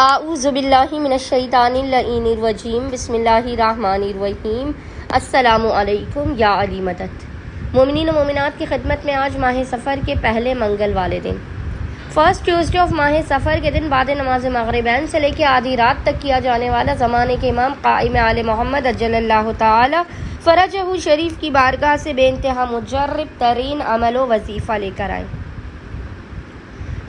اعوذ باللہ من الشیطان اللعین الرجیم بسم اللہ الرحمن الرحیم۔ السلام علیکم یا علی مدد۔ مومنین و مومنات کی خدمت میں آج ماہ سفر کے پہلے منگل والے دن فرسٹ ٹیوزڈے آف ماہ سفر کے دن بعد نماز مغربین سے لے کے آدھی رات تک کیا جانے والا زمانے کے امام قائم آل محمد اجل اللہ تعالی فرجہ شریف کی بارگاہ سے بے انتہا مجرب ترین عمل و وظیفہ لے کر آئے۔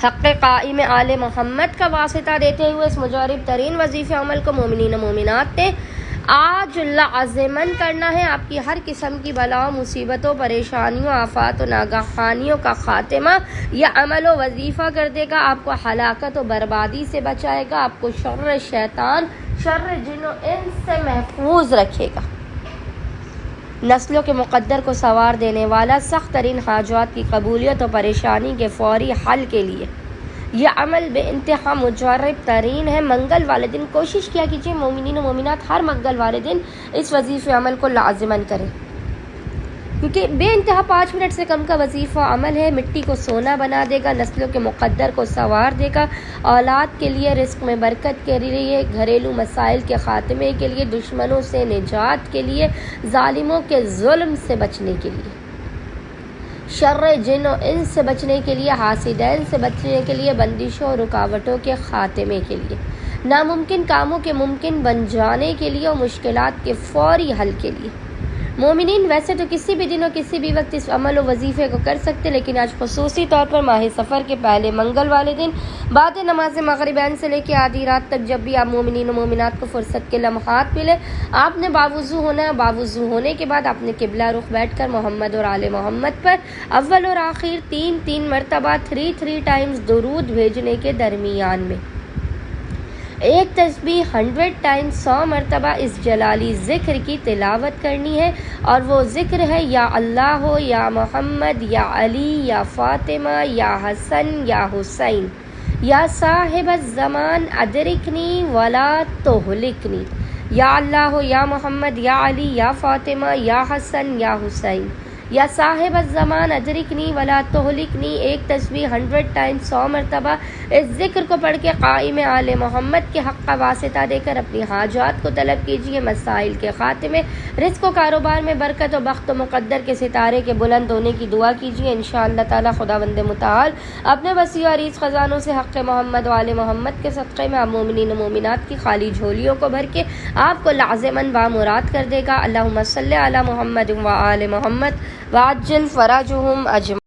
حق قائم آل محمد کا واسطہ دیتے ہوئے اس مجرب ترین وظیفہ عمل کو مومنین و مومنات نے آج لازماً کرنا ہے۔ آپ کی ہر قسم کی بلاؤں، مصیبتوں، پریشانیوں، آفات و ناگہانیوں کا خاتمہ یہ عمل و وظیفہ کر دے گا، آپ کو ہلاکت و بربادی سے بچائے گا، آپ کو شر شیطان، شر جن و انس سے محفوظ رکھے گا۔ نسلوں کے مقدر کو سوار دینے والا، سخت ترین حاجات کی قبولیت و پریشانی کے فوری حل کے لیے یہ عمل بے انتہا مجرب ترین ہے۔ منگل والے دن کوشش کیا کیجیے مومنین و مومنات ہر منگل والے دن اس وظیفہ عمل کو لازماً کریں، کیونکہ بے انتہا 5 منٹ سے کم کا وظیفہ عمل ہے۔ مٹی کو سونا بنا دے گا، نسلوں کے مقدر کو سوار دے گا، اولاد کے لیے، رزق میں برکت کے لیے، گھریلو مسائل کے خاتمے کے لیے، دشمنوں سے نجات کے لیے، ظالموں کے ظلم سے بچنے کے لیے، شر جن و انس سے بچنے کے لیے، حاسدین سے بچنے کے لیے، بندشوں اور رکاوٹوں کے خاتمے کے لیے، ناممکن کاموں کے ممکن بن جانے کے لیے اور مشکلات کے فوری حل کے لیے۔ مومنین ویسے تو کسی بھی دن اور کسی بھی وقت اس عمل و وظیفے کو کر سکتے، لیکن آج خصوصی طور پر ماہ سفر کے پہلے منگل والے دن بعد نماز مغربین سے لے کے آدھی رات تک جب بھی آپ مومنین و مومنات کو فرصت کے لمحات ملے، آپ نے باوضو ہونا ہے۔ باوضو ہونے کے بعد آپ نے قبلہ رخ بیٹھ کر محمد اور آل محمد پر اول اور آخر 3 مرتبہ 3 ٹائمز درود بھیجنے کے درمیان میں ایک تسبیح 100 ٹائمز 100 مرتبہ اس جلالی ذکر کی تلاوت کرنی ہے، اور وہ ذکر ہے یا اللہ ہو، یا محمد، یا علی، یا فاطمہ، یا حسن، یا حسین، یا صاحب الزمان ادرکنی ولا تہلکنی، یا اللہ ہو، یا محمد، یا علی، یا فاطمہ، یا حسن، یا حسین، یا صاحب الزمان ادرکنی ولا تہلکنی۔ ایک تسبیح 100 ٹائمز 100 مرتبہ اس ذکر کو پڑھ کے قائم آل محمد کے حق کا واسطہ دے کر اپنی حاجات کو طلب کیجیے، مسائل کے خاتمے، رزق و کاروبار میں برکت و بخت و مقدر کے ستارے کے بلند ہونے کی دعا کیجیے۔ انشاءاللہ تعالی خداوند متعال اپنے وسیع و عریض خزانوں سے حق محمد و آل محمد کے صدقے میں آپ مومنین و مومنات کی خالی جھولیوں کو بھر کے آپ کو لازماً بامراد کر دے گا۔ اللہم صلی علی محمد و آل محمد وعجل فرجہم اجمعین۔